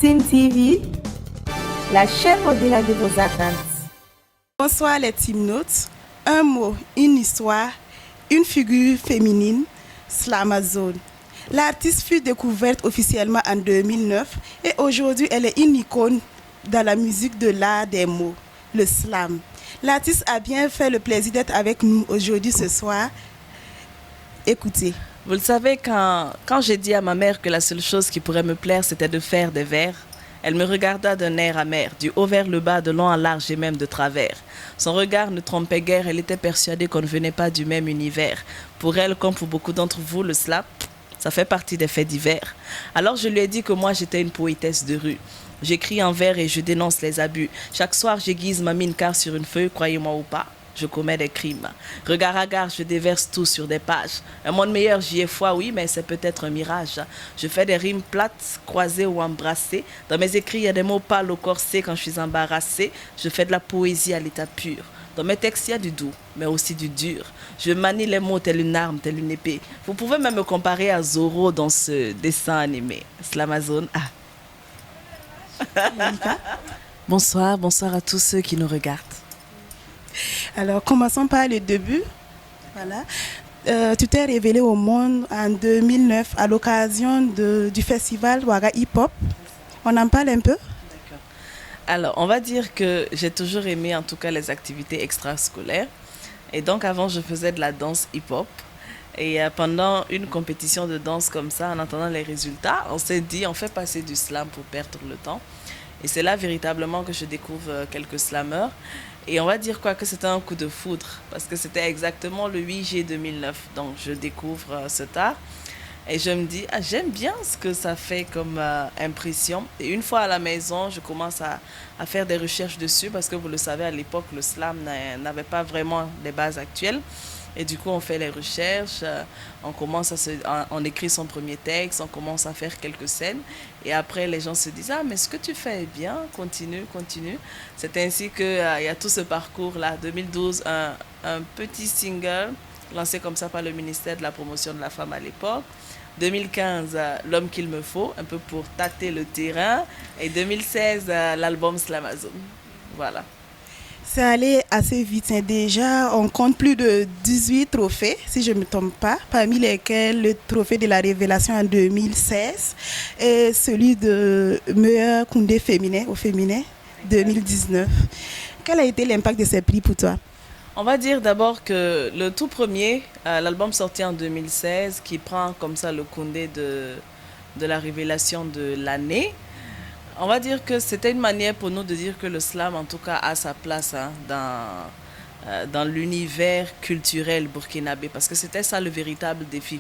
Team TV, la chaîne au-delà de vos attentes. Bonsoir les Teamnotes. Un mot, une histoire, une figure féminine, Slamazone. L'artiste fut découverte officiellement en 2009 et aujourd'hui elle est une icône dans la musique de l'art des mots, le slam. L'artiste a bien fait le plaisir d'être avec nous aujourd'hui ce soir. Écoutez. Vous le savez, quand j'ai dit à ma mère que la seule chose qui pourrait me plaire, c'était de faire des vers, elle me regarda d'un air amer, du haut vers le bas, de long en large et même de travers. Son regard ne trompait guère, elle était persuadée qu'on ne venait pas du même univers. Pour elle, comme pour beaucoup d'entre vous, le slam, ça fait partie des faits divers. Alors je lui ai dit que moi j'étais une poétesse de rue. J'écris en vers et je dénonce les abus. Chaque soir j'aiguise ma mine car sur une feuille, croyez-moi ou pas, je commets des crimes. Regard à regard, je déverse tout sur des pages. Un monde meilleur, j'y ai foi, oui, mais c'est peut-être un mirage. Je fais des rimes plates, croisées ou embrassées. Dans mes écrits, il y a des mots pâles au corset quand je suis embarrassée. Je fais de la poésie à l'état pur. Dans mes textes, il y a du doux, mais aussi du dur. Je manie les mots telle une arme, telle une épée. Vous pouvez même me comparer à Zorro dans ce dessin animé. Slamazone. Bonsoir à tous ceux qui nous regardent. Alors, commençons par le début. Voilà. Tu t'es révélée au monde en 2009 à l'occasion du festival Ouaga Hip Hop. On en parle un peu? D'accord. Alors, on va dire que j'ai toujours aimé en tout cas les activités extrascolaires. Et donc, avant, je faisais de la danse hip-hop. Et pendant une compétition de danse comme ça, en attendant les résultats, on s'est dit, on fait passer du slam pour perdre le temps. Et c'est là véritablement que je découvre quelques slammeurs. Et on va dire quoi que c'était un coup de foudre, parce que c'était exactement le 8 juillet 2009. Donc je découvre cet art et je me dis, j'aime bien ce que ça fait comme impression. Et une fois à la maison, je commence à faire des recherches dessus, parce que vous le savez, à l'époque, le slam n'avait pas vraiment les bases actuelles. Et du coup, on fait les recherches, on écrit son premier texte, on commence à faire quelques scènes. Et après, les gens se disent, mais ce que tu fais est bien, continue. C'est ainsi qu'il y a tout ce parcours-là. 2012, un petit single lancé comme ça par le ministère de la promotion de la femme à l'époque. 2015, L'homme qu'il me faut, un peu pour tâter le terrain. Et 2016, l'album Slamazone. Voilà. C'est allé assez vite. Déjà, on compte plus de 18 trophées, si je ne me trompe pas, parmi lesquels le trophée de la révélation en 2016 et celui de meilleur Koundé féminin au féminin 2019. Quel a été l'impact de ces prix pour toi? On va dire d'abord que le tout premier, l'album sorti en 2016, qui prend comme ça le Koundé de la révélation de l'année, on va dire que c'était une manière pour nous de dire que le slam, en tout cas, a sa place dans l'univers culturel burkinabé, parce que c'était ça le véritable défi.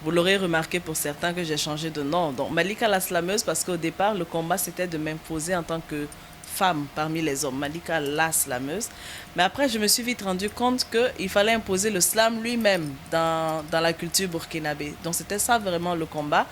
Vous l'aurez remarqué pour certains que j'ai changé de nom. Donc Malika la slameuse, parce qu'au départ, le combat, c'était de m'imposer en tant que femme parmi les hommes, Malika la slameuse. Mais après, je me suis vite rendu compte qu'il fallait imposer le slam lui-même dans la culture burkinabé. Donc c'était ça vraiment le combat.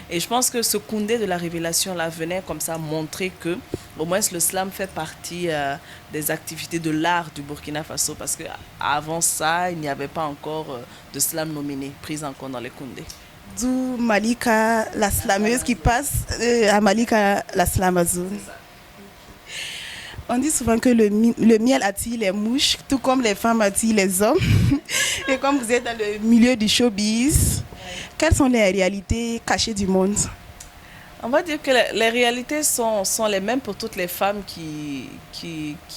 Et je pense que ce Koundé de la révélation là venait comme ça montrer que au moins le slam fait partie des activités de l'art du Burkina Faso, parce qu'avant ça, il n'y avait pas encore de slam nominé, pris en compte dans les Koundés. D'où Malika la slameuse qui passe à Malika la slamazone. On dit souvent que le miel attire les mouches, tout comme les femmes attirent les hommes. Et comme vous êtes dans le milieu du showbiz, quelles sont les réalités cachées du monde? On va dire que les réalités sont les mêmes pour toutes les femmes qui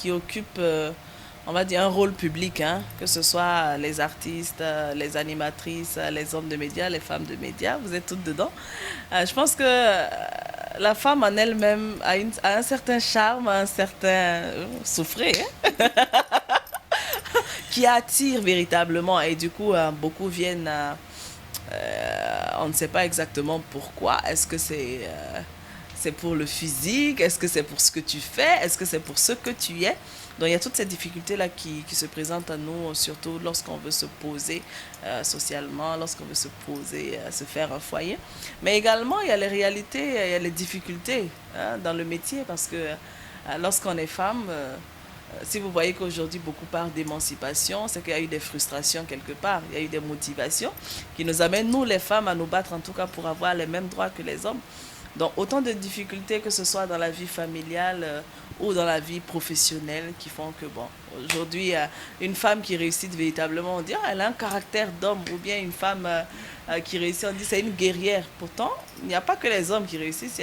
occupent, on va dire, un rôle public, que ce soit les artistes, les animatrices, les hommes de médias, les femmes de médias, vous êtes toutes dedans. Je pense que la femme en elle-même a un certain charme, un certain souffret, qui attire véritablement. Et du coup, beaucoup viennent, on ne sait pas exactement pourquoi. Est-ce que c'est pour le physique? Est-ce que c'est pour ce que tu fais? Est-ce que c'est pour ce que tu es? Donc il y a toutes ces difficultés-là qui se présentent à nous, surtout lorsqu'on veut se poser socialement, lorsqu'on veut se poser, se faire un foyer. Mais également, il y a les réalités, il y a les difficultés dans le métier, parce que lorsqu'on est femme, si vous voyez qu'aujourd'hui beaucoup parlent d'émancipation, c'est qu'il y a eu des frustrations quelque part, il y a eu des motivations qui nous amènent, nous les femmes, à nous battre en tout cas pour avoir les mêmes droits que les hommes. Donc autant de difficultés que ce soit dans la vie familiale ou dans la vie professionnelle qui font que, bon, aujourd'hui, une femme qui réussit véritablement, on dit, ah, elle a un caractère d'homme, ou bien une femme qui réussit, on dit, c'est une guerrière. Pourtant, il n'y a pas que les hommes qui réussissent,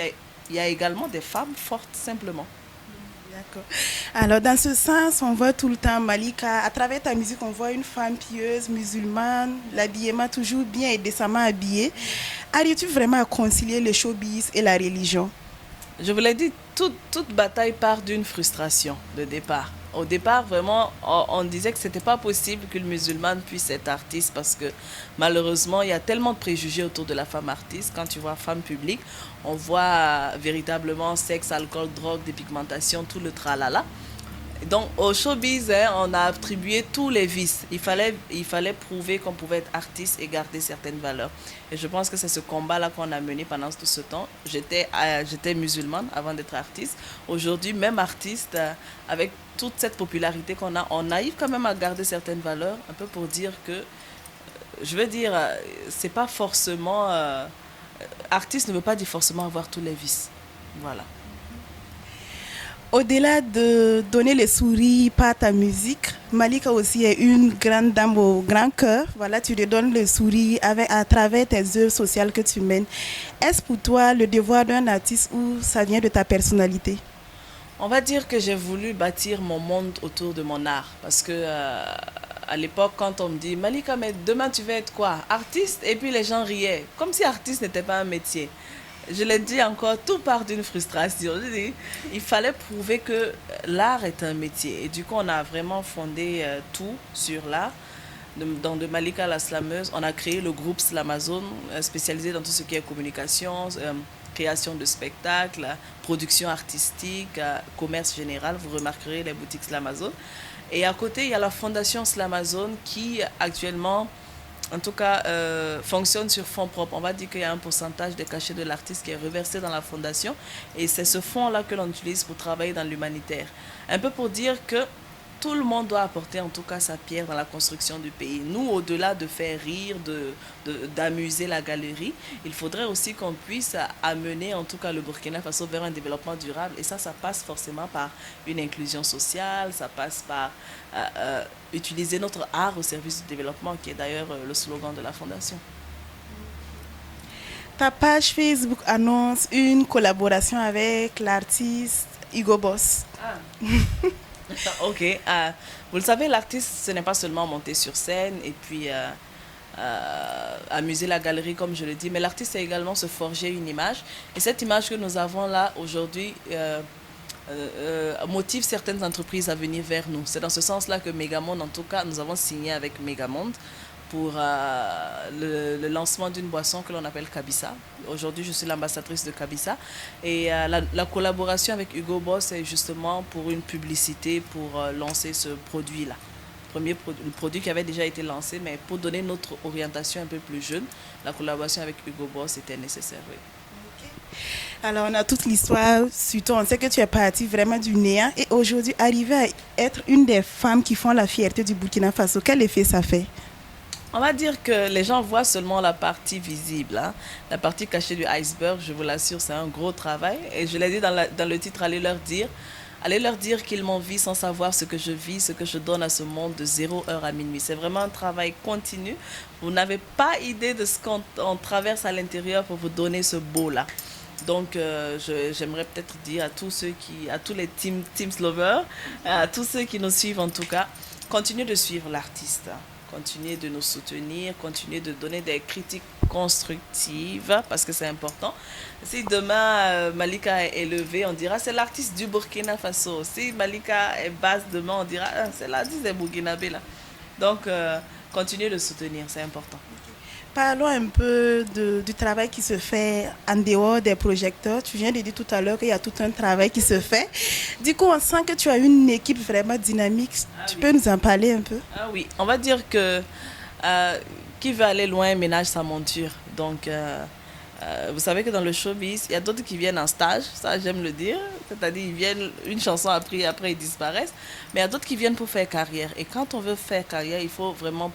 il y a également des femmes fortes, simplement. D'accord. Alors, dans ce sens, on voit tout le temps, Malika, à travers ta musique, on voit une femme pieuse, musulmane, l'habillement toujours bien et décemment habillée. Arrives-tu vraiment à concilier le showbiz et la religion? Je vous l'ai dit, toute bataille part d'une frustration de départ. Au départ, vraiment, on disait que ce n'était pas possible qu'une musulmane puisse être artiste parce que malheureusement, il y a tellement de préjugés autour de la femme artiste. Quand tu vois femme publique, on voit véritablement sexe, alcool, drogue, dépigmentation, tout le tralala. Donc au showbiz, hein, on a attribué tous les vices. Il fallait prouver qu'on pouvait être artiste et garder certaines valeurs. Et je pense que c'est ce combat-là qu'on a mené pendant tout ce temps. J'étais musulmane avant d'être artiste. Aujourd'hui, même artiste, avec toute cette popularité qu'on a, on arrive quand même à garder certaines valeurs, un peu pour dire que, je veux dire, c'est pas forcément... artiste ne veut pas dire forcément avoir tous les vices. Voilà. Au-delà de donner le sourire par ta musique, Malika aussi est une grande dame au grand cœur. Voilà, tu lui donnes le sourire à travers tes œuvres sociales que tu mènes. Est-ce pour toi le devoir d'un artiste ou ça vient de ta personnalité? On va dire que j'ai voulu bâtir mon monde autour de mon art. Parce que à l'époque, quand on me dit Malika, mais demain tu vas être quoi? Artiste? Et puis les gens riaient. Comme si artiste n'était pas un métier. Je l'ai dit encore, tout part d'une frustration. Je dis, il fallait prouver que l'art est un métier. Et du coup, on a vraiment fondé tout sur l'art. De Malika la slameuse, on a créé le groupe Slamazone, spécialisé dans tout ce qui est communication, création de spectacles, production artistique, commerce général. Vous remarquerez les boutiques Slamazone. Et à côté, il y a la fondation Slamazone qui actuellement... en tout cas, fonctionne sur fonds propres. On va dire qu'il y a un pourcentage des cachets de l'artiste qui est reversé dans la fondation et c'est ce fonds-là que l'on utilise pour travailler dans l'humanitaire. Un peu pour dire que tout le monde doit apporter en tout cas sa pierre dans la construction du pays. Nous, au-delà de faire rire, d'amuser la galerie, il faudrait aussi qu'on puisse amener en tout cas le Burkina Faso vers un développement durable. Et ça passe forcément par une inclusion sociale, ça passe par utiliser notre art au service du développement, qui est d'ailleurs le slogan de la fondation. Ta page Facebook annonce une collaboration avec l'artiste Hugo Boss. Ah. Ok, vous le savez, l'artiste, ce n'est pas seulement monter sur scène et puis amuser la galerie, comme je le dis, mais l'artiste, c'est également se forger une image. Et cette image que nous avons là aujourd'hui motive certaines entreprises à venir vers nous. C'est dans ce sens-là que Megamonde, en tout cas, nous avons signé avec Megamonde pour le lancement d'une boisson que l'on appelle Kabissa. Aujourd'hui, je suis l'ambassadrice de Kabissa. Et la collaboration avec Hugo Boss est justement pour une publicité pour lancer ce produit-là. Le produit qui avait déjà été lancé, mais pour donner notre orientation un peu plus jeune, la collaboration avec Hugo Boss était nécessaire. Oui. Alors, on a toute l'histoire, surtout on sait que tu es partie vraiment du néant et aujourd'hui, arriver à être une des femmes qui font la fierté du Burkina Faso, quel effet ça fait? On va dire que les gens voient seulement la partie visible, hein. La partie cachée du iceberg, je vous l'assure, c'est un gros travail. Et je l'ai dit dans le titre, allez leur dire qu'ils m'envient sans savoir ce que je vis, ce que je donne à ce monde de 0 heure à minuit. C'est vraiment un travail continu. Vous n'avez pas idée de ce qu'on traverse à l'intérieur pour vous donner ce beau-là. Donc, j'aimerais peut-être dire à tous les team lovers, à tous ceux qui nous suivent en tout cas, continuez de suivre l'artiste. Continuez de nous soutenir, continuez de donner des critiques constructives parce que c'est important. Si demain Malika est élevée, on dira c'est l'artiste du Burkina Faso. Si Malika est basse demain, on dira c'est l'artiste des Burkinabés là. Donc continuez de soutenir, c'est important. Parlons un peu du travail qui se fait en dehors des projecteurs. Tu viens de dire tout à l'heure qu'il y a tout un travail qui se fait. Du coup, on sent que tu as une équipe vraiment dynamique. Tu peux nous en parler un peu? Ah oui, on va dire que qui veut aller loin ménage sa monture. Donc, vous savez que dans le showbiz, il y a d'autres qui viennent en stage, ça j'aime le dire. c'est-à-dire ils viennent une chanson après ils disparaissent, mais il y a d'autres qui viennent pour faire carrière. Et quand on veut faire carrière, il faut vraiment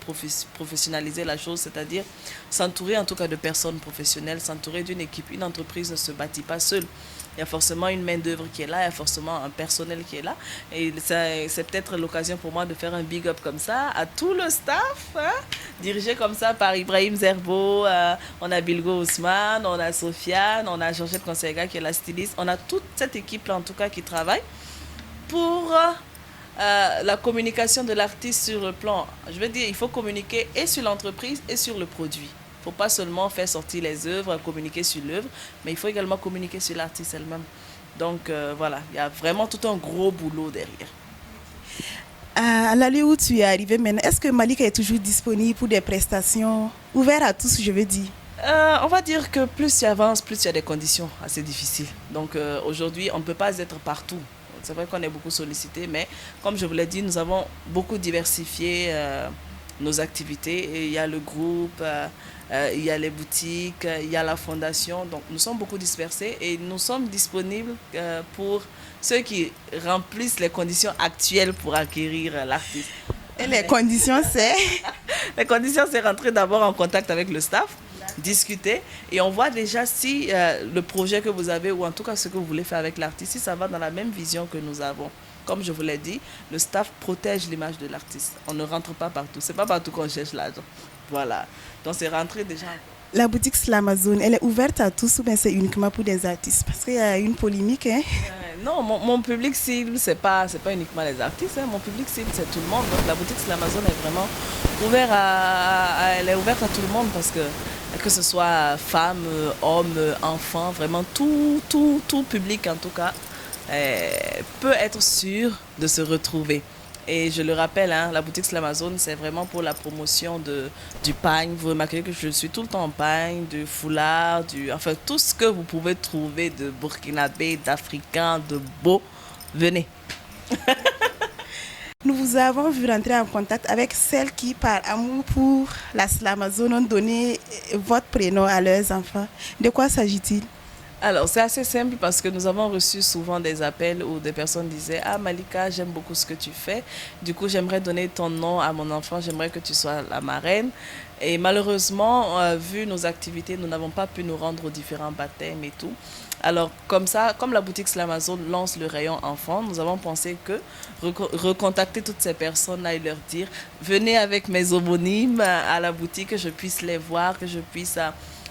professionnaliser la chose, c'est-à-dire s'entourer en tout cas de personnes professionnelles, s'entourer d'une équipe. Une entreprise ne se bâtit pas seule. Il y a forcément une main-d'œuvre qui est là, il y a forcément un personnel qui est là. Et c'est peut-être l'occasion pour moi de faire un big up comme ça à tout le staff, hein, dirigé comme ça par Ibrahim Zerbo. On a Bilgo Ousmane, on a Sofiane, on a Georgette Conseilga qui est la styliste. On a toute cette équipe-là, en tout cas, qui travaille pour la communication de l'artiste sur le plan. Je veux dire, il faut communiquer et sur l'entreprise et sur le produit. Il ne faut pas seulement faire sortir les œuvres, communiquer sur l'œuvre, mais il faut également communiquer sur l'artiste elle-même. Donc voilà, il y a vraiment tout un gros boulot derrière. À l'allée où tu es arrivé maintenant, est-ce que Malika est toujours disponible pour des prestations ouvertes à tous, je veux dire? On va dire que plus tu avances, plus il y a des conditions assez difficiles. Donc aujourd'hui, on ne peut pas être partout. C'est vrai qu'on est beaucoup sollicité, mais comme je vous l'ai dit, nous avons beaucoup diversifié nos activités. Et il y a le groupe, il y a les boutiques, il y a la fondation. Donc nous sommes beaucoup dispersés et nous sommes disponibles pour ceux qui remplissent les conditions actuelles pour acquérir l'artiste. Et les conditions, c'est? Les conditions, c'est rentrer d'abord en contact avec le staff, discuter et on voit déjà si le projet que vous avez ou en tout cas ce que vous voulez faire avec l'artiste, si ça va dans la même vision que nous avons. Comme je vous l'ai dit, le staff protège l'image de l'artiste. On ne rentre pas partout. C'est pas partout qu'on cherche l'argent. Voilà. Donc c'est rentrer déjà. La boutique Slamazone, elle est ouverte à tous ou bien c'est uniquement pour des artistes? Parce qu'il y a une polémique. Hein? Non, mon public cible, c'est pas uniquement les artistes. Hein. Mon public cible, c'est tout le monde. Donc la boutique Slamazone est vraiment elle est ouverte à tout le monde parce que ce soit femmes, hommes, enfants, vraiment tout public en tout cas peut être sûr de se retrouver. Et je le rappelle, hein, la boutique Slamazone, c'est vraiment pour la promotion du pagne. Vous remarquez que je suis tout le temps en pagne, du foulard, enfin tout ce que vous pouvez trouver de burkinabé, d'africain, de beau, venez. Nous vous avons vu rentrer en contact avec celles qui, par amour pour la Slamazone, ont donné votre prénom à leurs enfants. De quoi s'agit-il? Alors, c'est assez simple parce que nous avons reçu souvent des appels où des personnes disaient « Ah Malika, j'aime beaucoup ce que tu fais. Du coup, j'aimerais donner ton nom à mon enfant. J'aimerais que tu sois la marraine. » Et malheureusement, vu nos activités, nous n'avons pas pu nous rendre aux différents baptêmes et tout. Alors, comme ça, comme la boutique Slamazone lance le rayon enfant, nous avons pensé que recontacter toutes ces personnes-là et leur dire « Venez avec mes homonymes à la boutique, que je puisse les voir, que je puisse...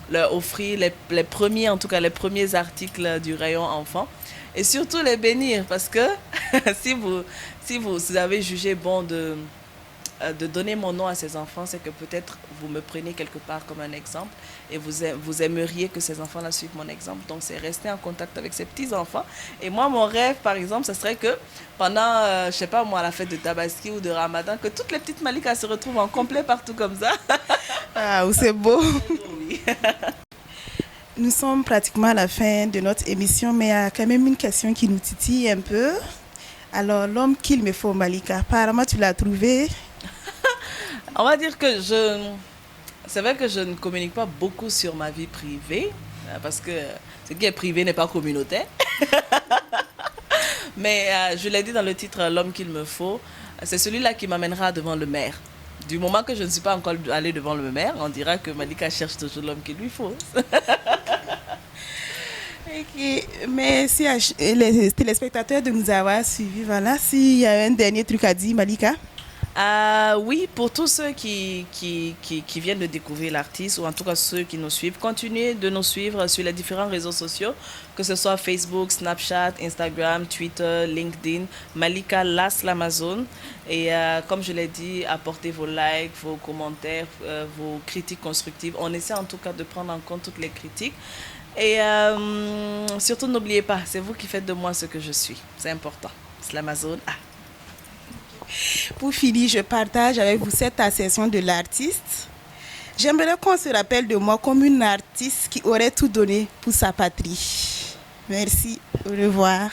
leur offrir les premiers, en tout cas les premiers articles du rayon enfant et surtout les bénir parce que si vous avez jugé bon de donner mon nom à ces enfants, c'est que peut-être vous me prenez quelque part comme un exemple et vous aimeriez que ces enfants-là suivent mon exemple. Donc c'est rester en contact avec ces petits-enfants. Et moi, mon rêve, par exemple, ce serait que pendant, je sais pas moi, la fête de Tabaski ou de Ramadan, que toutes les petites Malikas se retrouvent en complet partout comme ça. Ah, c'est beau. Oui. Nous sommes pratiquement à la fin de notre émission, mais il y a quand même une question qui nous titille un peu. Alors, l'homme qu'il me faut, Malika, apparemment tu l'as trouvé. On va dire que c'est vrai que je ne communique pas beaucoup sur ma vie privée, parce que ce qui est privé n'est pas communautaire. Mais je l'ai dit dans le titre, l'homme qu'il me faut, c'est celui-là qui m'amènera devant le maire. Du moment que je ne suis pas encore allée devant le maire, on dira que Malika cherche toujours l'homme qu'il lui faut. Okay. Merci à les téléspectateurs de nous avoir suivis. Voilà. S'il y a un dernier truc à dire, Malika. Oui, pour tous ceux qui viennent de découvrir l'artiste, ou en tout cas ceux qui nous suivent, continuez de nous suivre sur les différents réseaux sociaux, que ce soit Facebook, Snapchat, Instagram, Twitter, LinkedIn, Malika La Slamazone. Et comme je l'ai dit, apportez vos likes, vos commentaires, vos critiques constructives. On essaie en tout cas de prendre en compte toutes les critiques. Et surtout, n'oubliez pas, c'est vous qui faites de moi ce que je suis. C'est important. Slamazone. Pour finir, je partage avec vous cette assertion de l'artiste. J'aimerais qu'on se rappelle de moi comme une artiste qui aurait tout donné pour sa patrie. Merci, au revoir.